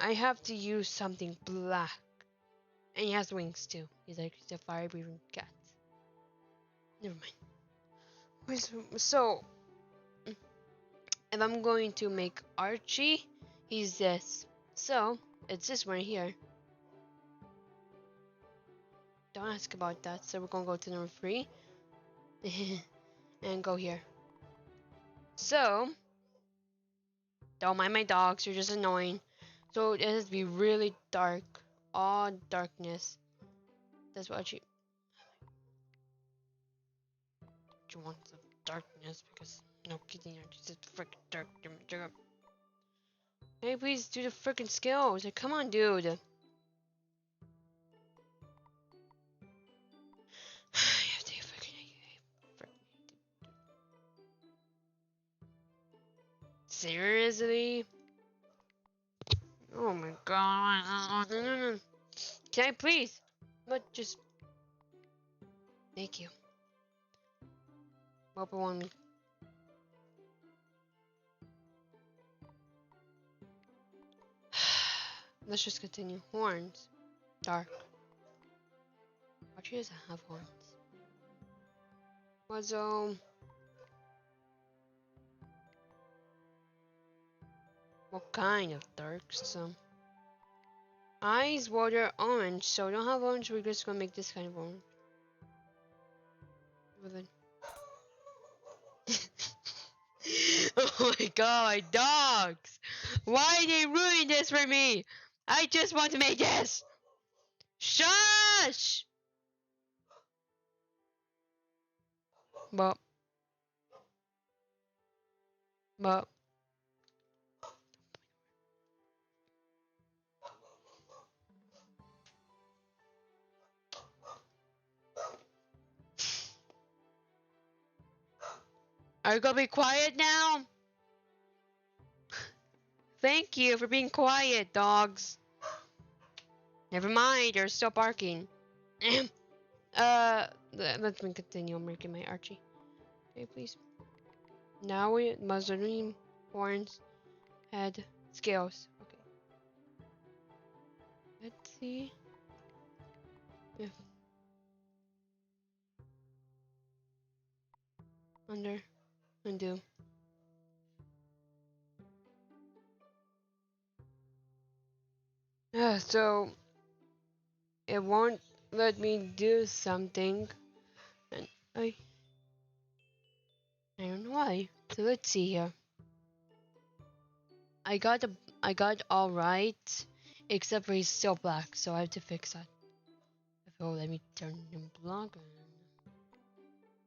I have to use something black. And he has wings too. He's a fire breathing cat. Never mind. So if I'm going to make Archie, he's this. So it's this one here. Don't ask about that. So we're gonna go to number 3 and go here. So don't mind my dogs. You're just annoying. So it has to be really dark, all darkness. That's what Archie. You want some darkness because no kidding, Archie's just freaking dark. Hey, please do the freaking skills. Like, come on, dude. You have to freaking. Seriously? Oh my god. No. Can I please? But just. Thank you. Open one. Let's just continue. Horns. Dark. Archie doesn't have horns. What's what kind of dark? So eyes, water, orange. So we don't have orange. We're just gonna make this kind of orange. Oh my god, dogs! Why they ruin this for me? I just want to make this. Shush! But are you gonna be quiet now? Thank you for being quiet, dogs. Never mind, they're still barking. Let me continue making my Archie. Okay, please. Now we muzzling, horns, head, scales. Okay. Let's see if under undo. So it won't let me do something, and I don't know why. So let's see here. I got all right, except for he's still black, so I have to fix that. Oh, let me turn him black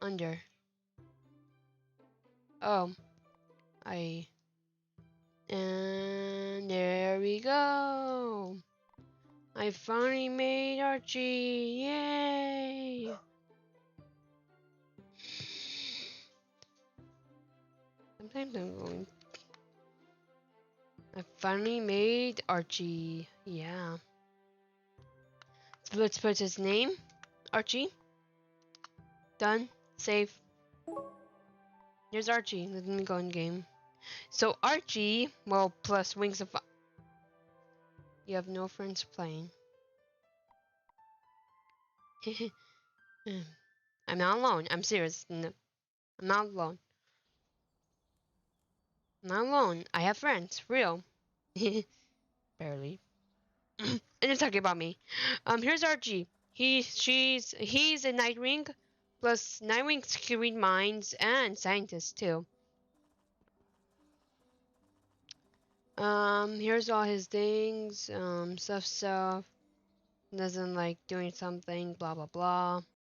under. Oh, and there we go. I finally made Archie. Yay! Sometimes I'm going. I finally made Archie. Yeah. So let's put his name. Archie. Done. Save. Here's Archie. Let me go in game. So Archie, well, plus Wings of Fire. You have no friends playing. I'm not alone. I'm serious. No, I'm not alone. I'm not alone. I have friends. Real. Barely. And you're talking about me. Here's Archie. He's a Nightwing, plus Nightwings can read minds and scientists too. Here's all his things. Stuff. Doesn't like doing something. Blah blah blah.